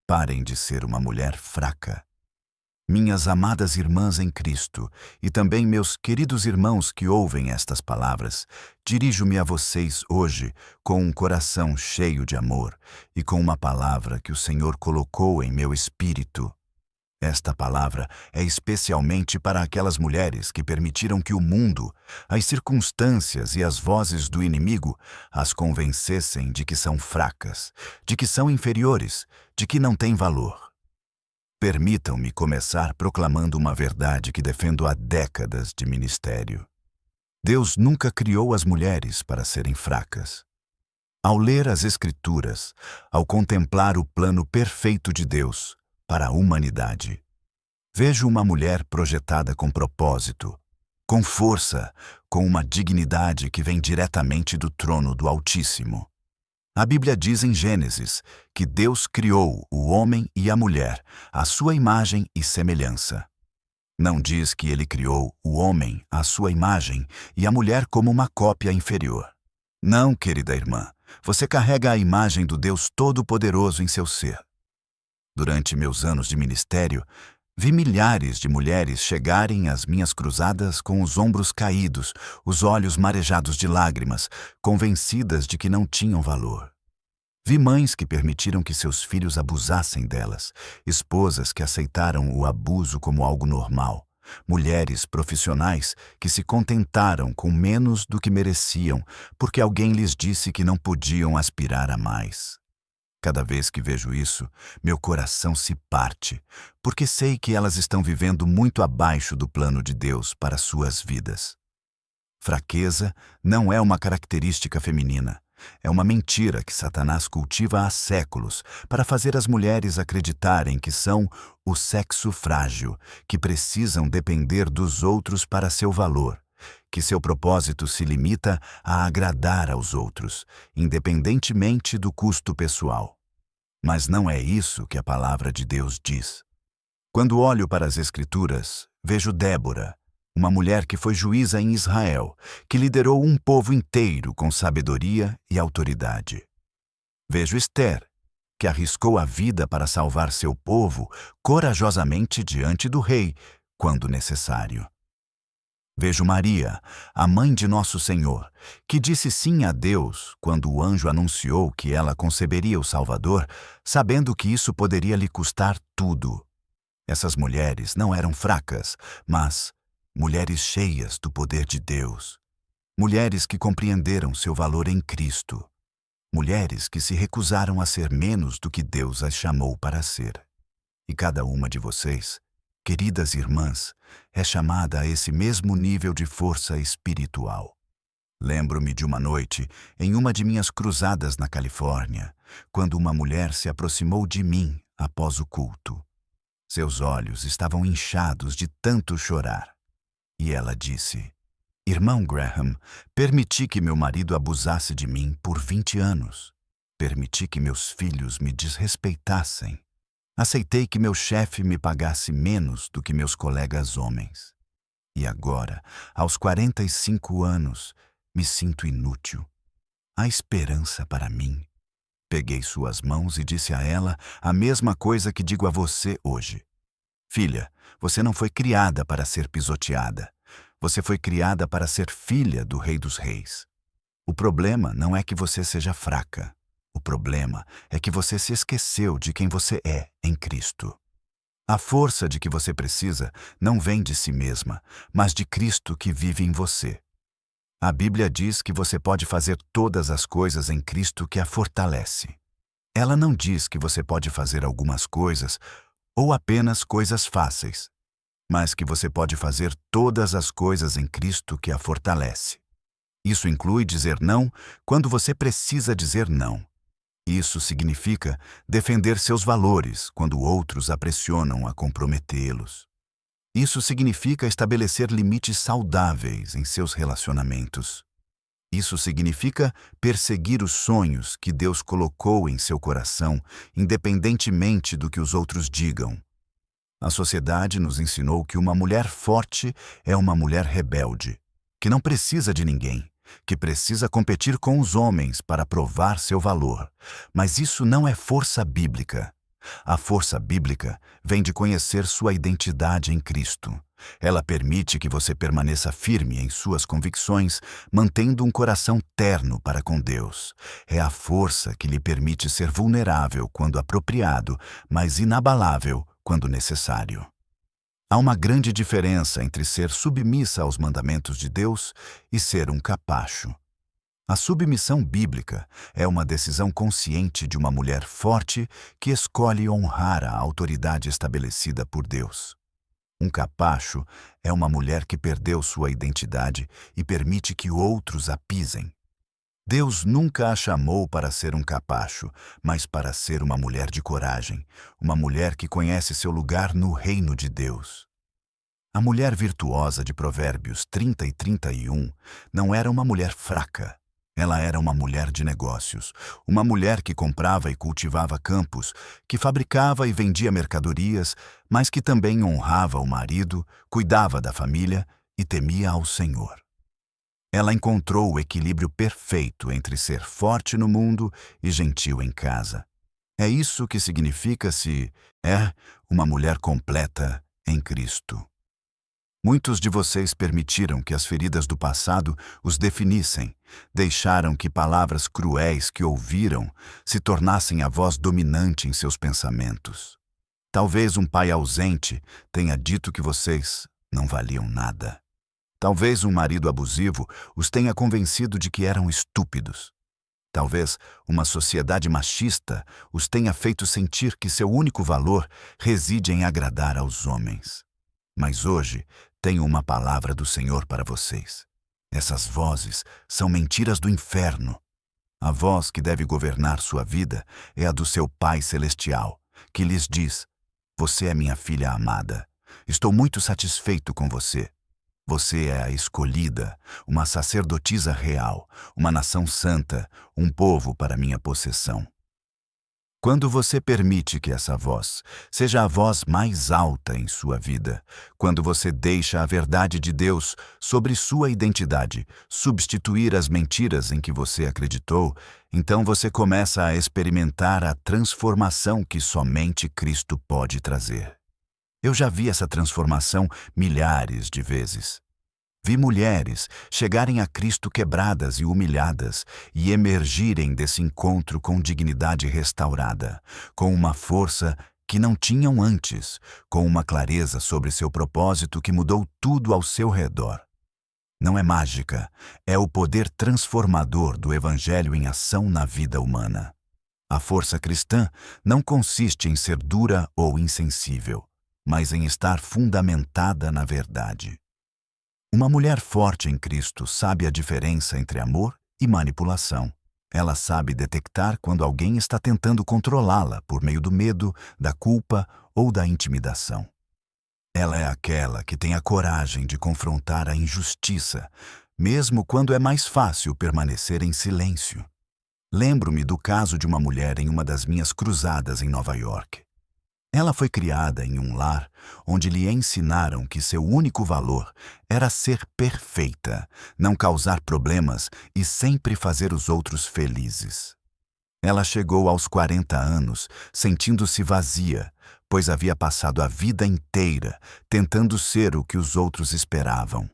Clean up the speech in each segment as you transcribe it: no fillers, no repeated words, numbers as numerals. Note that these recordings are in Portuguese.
Parem de ser uma mulher fraca. Minhas amadas irmãs em Cristo e também meus queridos irmãos que ouvem estas palavras, dirijo-me a vocês hoje com um coração cheio de amor e com uma palavra que o Senhor colocou em meu espírito. Esta palavra é especialmente para aquelas mulheres que permitiram que o mundo, as circunstâncias e as vozes do inimigo as convencessem de que são fracas, de que são inferiores, de que não têm valor. Permitam-me começar proclamando uma verdade que defendo há décadas de ministério. Deus nunca criou as mulheres para serem fracas. Ao ler as Escrituras, ao contemplar o plano perfeito de Deus para a humanidade, vejo uma mulher projetada com propósito, com força, com uma dignidade que vem diretamente do trono do Altíssimo. A Bíblia diz em Gênesis que Deus criou o homem e a mulher à sua imagem e semelhança. Não diz que ele criou o homem à sua imagem e a mulher como uma cópia inferior. Não, querida irmã, você carrega a imagem do Deus Todo-Poderoso em seu ser. Durante meus anos de ministério, vi milhares de mulheres chegarem às minhas cruzadas com os ombros caídos, os olhos marejados de lágrimas, convencidas de que não tinham valor. Vi mães que permitiram que seus filhos abusassem delas, esposas que aceitaram o abuso como algo normal, mulheres profissionais que se contentaram com menos do que mereciam porque alguém lhes disse que não podiam aspirar a mais. Cada vez que vejo isso, meu coração se parte, porque sei que elas estão vivendo muito abaixo do plano de Deus para suas vidas. Fraqueza não é uma característica feminina. É uma mentira que Satanás cultiva há séculos para fazer as mulheres acreditarem que são o sexo frágil, que precisam depender dos outros para seu valor, que seu propósito se limita a agradar aos outros, independentemente do custo pessoal. Mas não é isso que a palavra de Deus diz. Quando olho para as Escrituras, vejo Débora, uma mulher que foi juíza em Israel, que liderou um povo inteiro com sabedoria e autoridade. Vejo Esther, que arriscou a vida para salvar seu povo corajosamente diante do rei, quando necessário. Vejo Maria, a mãe de Nosso Senhor, que disse sim a Deus quando o anjo anunciou que ela conceberia o Salvador, sabendo que isso poderia lhe custar tudo. Essas mulheres não eram fracas, mas mulheres cheias do poder de Deus. Mulheres que compreenderam seu valor em Cristo. Mulheres que se recusaram a ser menos do que Deus as chamou para ser. E cada uma de vocês, queridas irmãs, é chamada a esse mesmo nível de força espiritual. Lembro-me de uma noite, em uma de minhas cruzadas na Califórnia, quando uma mulher se aproximou de mim após o culto. Seus olhos estavam inchados de tanto chorar. E ela disse: "Irmão Graham, permiti que meu marido abusasse de mim por 20 anos. Permiti que meus filhos me desrespeitassem. Aceitei que meu chefe me pagasse menos do que meus colegas homens. E agora, aos 45 anos, me sinto inútil. Há esperança para mim." Peguei suas mãos e disse a ela a mesma coisa que digo a você hoje. Filha, você não foi criada para ser pisoteada. Você foi criada para ser filha do Rei dos Reis. O problema não é que você seja fraca. O problema é que você se esqueceu de quem você é em Cristo. A força de que você precisa não vem de si mesma, mas de Cristo que vive em você. A Bíblia diz que você pode fazer todas as coisas em Cristo que a fortalece. Ela não diz que você pode fazer algumas coisas ou apenas coisas fáceis, mas que você pode fazer todas as coisas em Cristo que a fortalece. Isso inclui dizer não quando você precisa dizer não. Isso significa defender seus valores quando outros a pressionam a comprometê-los. Isso significa estabelecer limites saudáveis em seus relacionamentos. Isso significa perseguir os sonhos que Deus colocou em seu coração, independentemente do que os outros digam. A sociedade nos ensinou que uma mulher forte é uma mulher rebelde, que não precisa de ninguém, que precisa competir com os homens para provar seu valor. Mas isso não é força bíblica. A força bíblica vem de conhecer sua identidade em Cristo. Ela permite que você permaneça firme em suas convicções, mantendo um coração terno para com Deus. É a força que lhe permite ser vulnerável quando apropriado, mas inabalável quando necessário. Há uma grande diferença entre ser submissa aos mandamentos de Deus e ser um capacho. A submissão bíblica é uma decisão consciente de uma mulher forte que escolhe honrar a autoridade estabelecida por Deus. Um capacho é uma mulher que perdeu sua identidade e permite que outros a pisem. Deus nunca a chamou para ser um capacho, mas para ser uma mulher de coragem, uma mulher que conhece seu lugar no reino de Deus. A mulher virtuosa de Provérbios 30 e 31 não era uma mulher fraca. Ela era uma mulher de negócios, uma mulher que comprava e cultivava campos, que fabricava e vendia mercadorias, mas que também honrava o marido, cuidava da família e temia ao Senhor. Ela encontrou o equilíbrio perfeito entre ser forte no mundo e gentil em casa. É isso que significa se é uma mulher completa em Cristo. Muitos de vocês permitiram que as feridas do passado os definissem, deixaram que palavras cruéis que ouviram se tornassem a voz dominante em seus pensamentos. Talvez um pai ausente tenha dito que vocês não valiam nada. Talvez um marido abusivo os tenha convencido de que eram estúpidos. Talvez uma sociedade machista os tenha feito sentir que seu único valor reside em agradar aos homens. Mas hoje tenho uma palavra do Senhor para vocês. Essas vozes são mentiras do inferno. A voz que deve governar sua vida é a do seu Pai Celestial, que lhes diz: "Você é minha filha amada. Estou muito satisfeito com você. Você é a escolhida, uma sacerdotisa real, uma nação santa, um povo para minha possessão." Quando você permite que essa voz seja a voz mais alta em sua vida, quando você deixa a verdade de Deus sobre sua identidade substituir as mentiras em que você acreditou, então você começa a experimentar a transformação que somente Cristo pode trazer. Eu já vi essa transformação milhares de vezes. Vi mulheres chegarem a Cristo quebradas e humilhadas e emergirem desse encontro com dignidade restaurada, com uma força que não tinham antes, com uma clareza sobre seu propósito que mudou tudo ao seu redor. Não é mágica, é o poder transformador do Evangelho em ação na vida humana. A força cristã não consiste em ser dura ou insensível, mas em estar fundamentada na verdade. Uma mulher forte em Cristo sabe a diferença entre amor e manipulação. Ela sabe detectar quando alguém está tentando controlá-la por meio do medo, da culpa ou da intimidação. Ela é aquela que tem a coragem de confrontar a injustiça, mesmo quando é mais fácil permanecer em silêncio. Lembro-me do caso de uma mulher em uma das minhas cruzadas em Nova York. Ela foi criada em um lar onde lhe ensinaram que seu único valor era ser perfeita, não causar problemas e sempre fazer os outros felizes. Ela chegou aos 40 anos sentindo-se vazia, pois havia passado a vida inteira tentando ser o que os outros esperavam.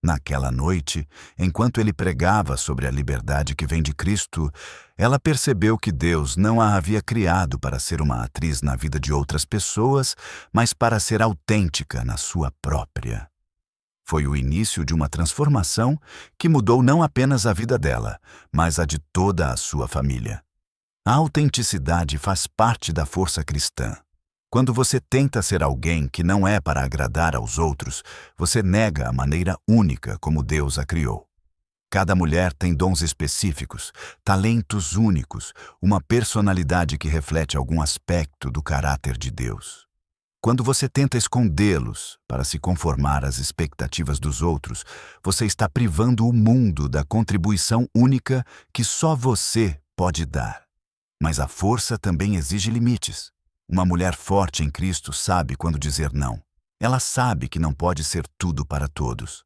Naquela noite, enquanto ele pregava sobre a liberdade que vem de Cristo, ela percebeu que Deus não a havia criado para ser uma atriz na vida de outras pessoas, mas para ser autêntica na sua própria. Foi o início de uma transformação que mudou não apenas a vida dela, mas a de toda a sua família. A autenticidade faz parte da força cristã. Quando você tenta ser alguém que não é para agradar aos outros, você nega a maneira única como Deus a criou. Cada mulher tem dons específicos, talentos únicos, uma personalidade que reflete algum aspecto do caráter de Deus. Quando você tenta escondê-los para se conformar às expectativas dos outros, você está privando o mundo da contribuição única que só você pode dar. Mas a força também exige limites. Uma mulher forte em Cristo sabe quando dizer não. Ela sabe que não pode ser tudo para todos.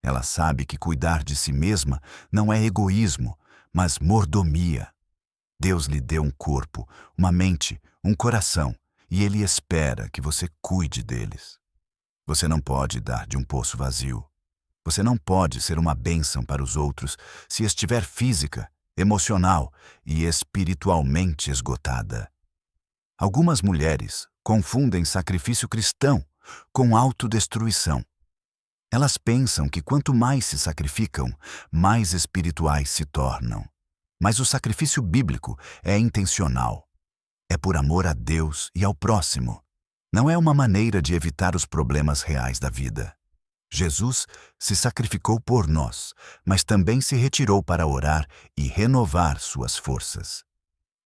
Ela sabe que cuidar de si mesma não é egoísmo, mas mordomia. Deus lhe deu um corpo, uma mente, um coração, e Ele espera que você cuide deles. Você não pode dar de um poço vazio. Você não pode ser uma bênção para os outros se estiver física, emocional e espiritualmente esgotada. Algumas mulheres confundem sacrifício cristão com autodestruição. Elas pensam que quanto mais se sacrificam, mais espirituais se tornam. Mas o sacrifício bíblico é intencional. É por amor a Deus e ao próximo. Não é uma maneira de evitar os problemas reais da vida. Jesus se sacrificou por nós, mas também se retirou para orar e renovar suas forças.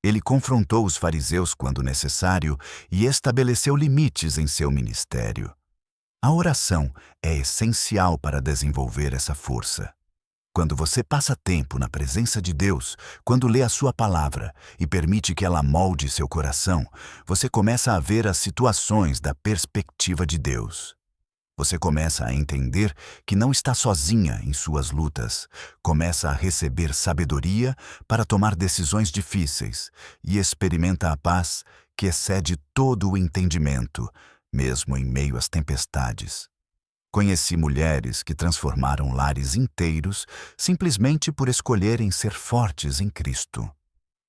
Ele confrontou os fariseus quando necessário e estabeleceu limites em seu ministério. A oração é essencial para desenvolver essa força. Quando você passa tempo na presença de Deus, quando lê a sua palavra e permite que ela molde seu coração, você começa a ver as situações da perspectiva de Deus. Você começa a entender que não está sozinha em suas lutas, começa a receber sabedoria para tomar decisões difíceis e experimenta a paz que excede todo o entendimento, mesmo em meio às tempestades. Conheci mulheres que transformaram lares inteiros simplesmente por escolherem ser fortes em Cristo.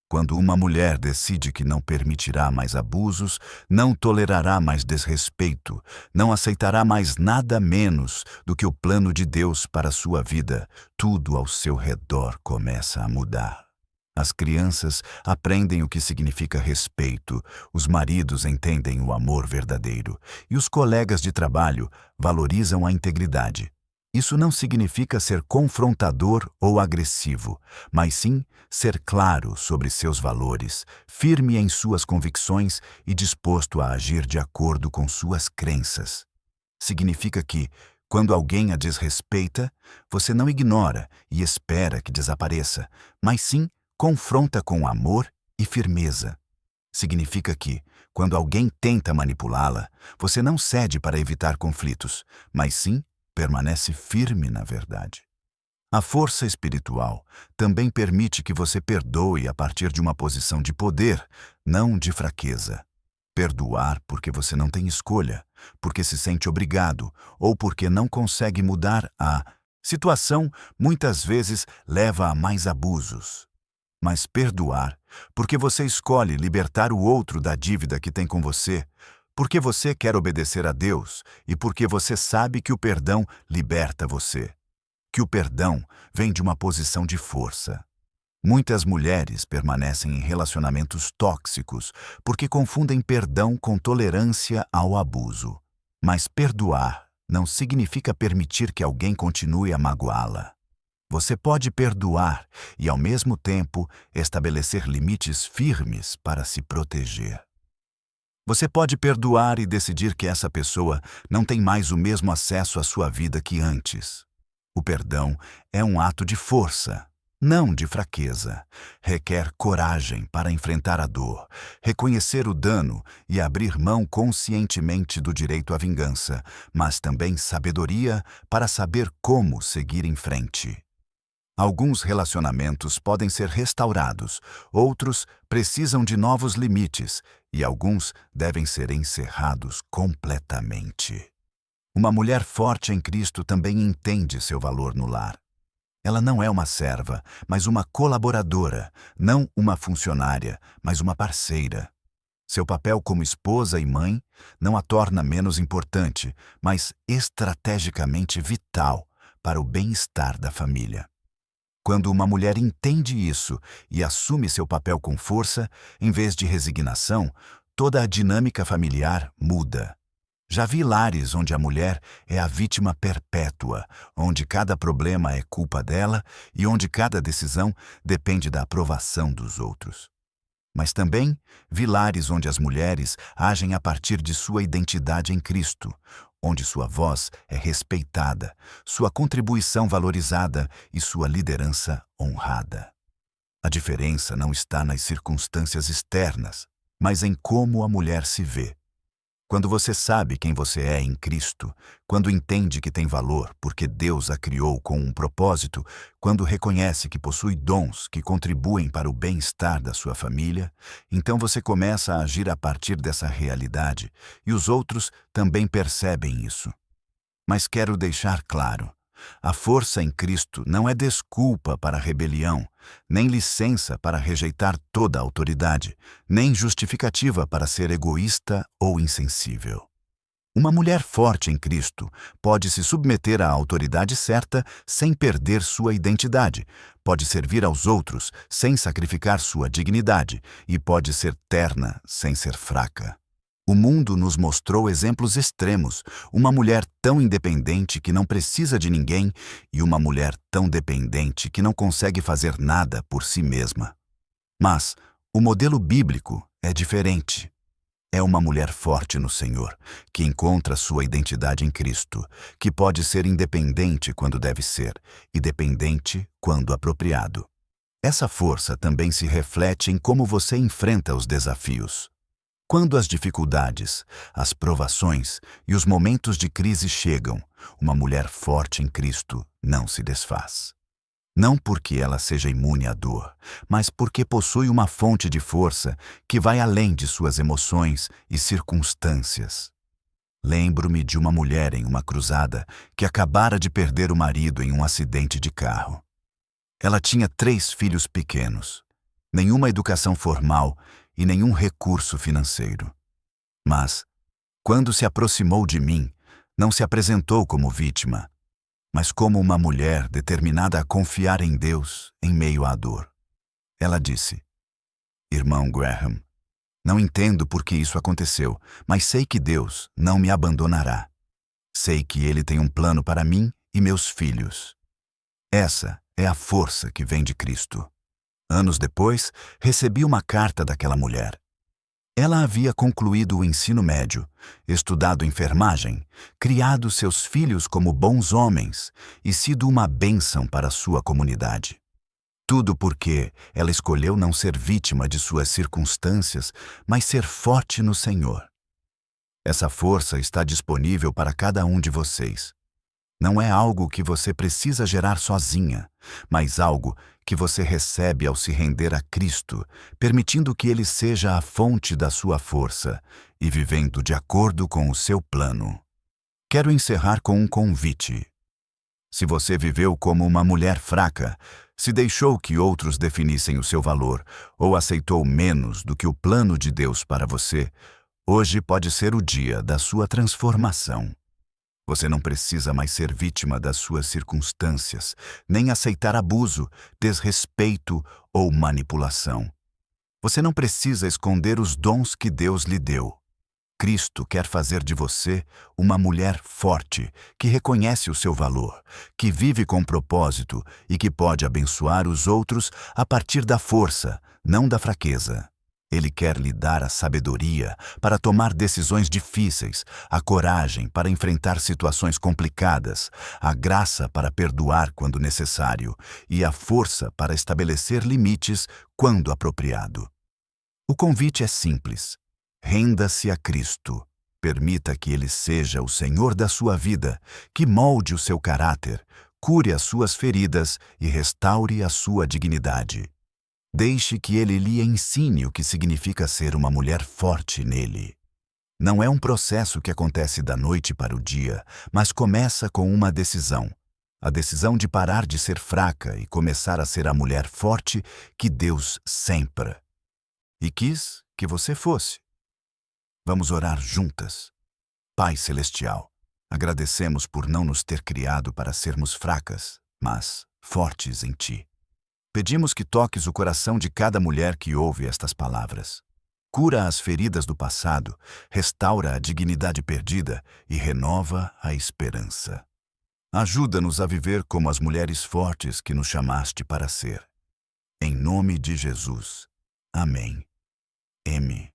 Quando uma mulher decide que não permitirá mais abusos, não tolerará mais desrespeito, não aceitará mais nada menos do que o plano de Deus para a sua vida, tudo ao seu redor começa a mudar. As crianças aprendem o que significa respeito, os maridos entendem o amor verdadeiro e os colegas de trabalho valorizam a integridade. Isso não significa ser confrontador ou agressivo, mas sim ser claro sobre seus valores, firme em suas convicções e disposto a agir de acordo com suas crenças. Significa que, quando alguém a desrespeita, você não ignora e espera que desapareça, mas sim confronta com amor e firmeza. Significa que, quando alguém tenta manipulá-la, você não cede para evitar conflitos, mas sim permanece firme na verdade. A força espiritual também permite que você perdoe a partir de uma posição de poder, não de fraqueza. Perdoar porque você não tem escolha, porque se sente obrigado ou porque não consegue mudar a situação, muitas vezes leva a mais abusos. Mas perdoar porque você escolhe libertar o outro da dívida que tem com você, porque você quer obedecer a Deus e porque você sabe que o perdão liberta você. Que o perdão vem de uma posição de força. Muitas mulheres permanecem em relacionamentos tóxicos porque confundem perdão com tolerância ao abuso. Mas perdoar não significa permitir que alguém continue a magoá-la. Você pode perdoar e, ao mesmo tempo, estabelecer limites firmes para se proteger. Você pode perdoar e decidir que essa pessoa não tem mais o mesmo acesso à sua vida que antes. O perdão é um ato de força, não de fraqueza. Requer coragem para enfrentar a dor, reconhecer o dano e abrir mão conscientemente do direito à vingança, mas também sabedoria para saber como seguir em frente. Alguns relacionamentos podem ser restaurados, outros precisam de novos limites e alguns devem ser encerrados completamente. Uma mulher forte em Cristo também entende seu valor no lar. Ela não é uma serva, mas uma colaboradora, não uma funcionária, mas uma parceira. Seu papel como esposa e mãe não a torna menos importante, mas estrategicamente vital para o bem-estar da família. Quando uma mulher entende isso e assume seu papel com força, em vez de resignação, toda a dinâmica familiar muda. Já vi lares onde a mulher é a vítima perpétua, onde cada problema é culpa dela e onde cada decisão depende da aprovação dos outros. Mas também vi lares onde as mulheres agem a partir de sua identidade em Cristo, onde sua voz é respeitada, sua contribuição valorizada e sua liderança honrada. A diferença não está nas circunstâncias externas, mas em como a mulher se vê. Quando você sabe quem você é em Cristo, quando entende que tem valor porque Deus a criou com um propósito, quando reconhece que possui dons que contribuem para o bem-estar da sua família, então você começa a agir a partir dessa realidade e os outros também percebem isso. Mas quero deixar claro, a força em Cristo não é desculpa para a rebelião, nem licença para rejeitar toda a autoridade, nem justificativa para ser egoísta ou insensível. Uma mulher forte em Cristo pode se submeter à autoridade certa sem perder sua identidade, pode servir aos outros sem sacrificar sua dignidade e pode ser terna sem ser fraca. O mundo nos mostrou exemplos extremos, uma mulher tão independente que não precisa de ninguém e uma mulher tão dependente que não consegue fazer nada por si mesma. Mas o modelo bíblico é diferente. É uma mulher forte no Senhor, que encontra sua identidade em Cristo, que pode ser independente quando deve ser e dependente quando apropriado. Essa força também se reflete em como você enfrenta os desafios. Quando as dificuldades, as provações e os momentos de crise chegam, uma mulher forte em Cristo não se desfaz. Não porque ela seja imune à dor, mas porque possui uma fonte de força que vai além de suas emoções e circunstâncias. Lembro-me de uma mulher em uma cruzada que acabara de perder o marido em um acidente de carro. Ela tinha 3 filhos pequenos, nenhuma educação formal e nenhum recurso financeiro. Mas, quando se aproximou de mim, não se apresentou como vítima, mas como uma mulher determinada a confiar em Deus em meio à dor. Ela disse: "Irmão Graham, não entendo por que isso aconteceu, mas sei que Deus não me abandonará. Sei que Ele tem um plano para mim e meus filhos." Essa é a força que vem de Cristo. Anos depois, recebi uma carta daquela mulher. Ela havia concluído o ensino médio, estudado enfermagem, criado seus filhos como bons homens e sido uma bênção para sua comunidade. Tudo porque ela escolheu não ser vítima de suas circunstâncias, mas ser forte no Senhor. Essa força está disponível para cada um de vocês. Não é algo que você precisa gerar sozinha, mas algo que você recebe ao se render a Cristo, permitindo que Ele seja a fonte da sua força e vivendo de acordo com o seu plano. Quero encerrar com um convite. Se você viveu como uma mulher fraca, se deixou que outros definissem o seu valor ou aceitou menos do que o plano de Deus para você, hoje pode ser o dia da sua transformação. Você não precisa mais ser vítima das suas circunstâncias, nem aceitar abuso, desrespeito ou manipulação. Você não precisa esconder os dons que Deus lhe deu. Cristo quer fazer de você uma mulher forte, que reconhece o seu valor, que vive com propósito e que pode abençoar os outros a partir da força, não da fraqueza. Ele quer lhe dar a sabedoria para tomar decisões difíceis, a coragem para enfrentar situações complicadas, a graça para perdoar quando necessário e a força para estabelecer limites quando apropriado. O convite é simples. Renda-se a Cristo. Permita que Ele seja o Senhor da sua vida, que molde o seu caráter, cure as suas feridas e restaure a sua dignidade. Deixe que Ele lhe ensine o que significa ser uma mulher forte nele. Não é um processo que acontece da noite para o dia, mas começa com uma decisão. A decisão de parar de ser fraca e começar a ser a mulher forte que Deus sempre e quis que você fosse. Vamos orar juntas. Pai Celestial, agradecemos por não nos ter criado para sermos fracas, mas fortes em Ti. Pedimos que toques o coração de cada mulher que ouve estas palavras. Cura as feridas do passado, restaura a dignidade perdida e renova a esperança. Ajuda-nos a viver como as mulheres fortes que nos chamaste para ser. Em nome de Jesus. Amém. M.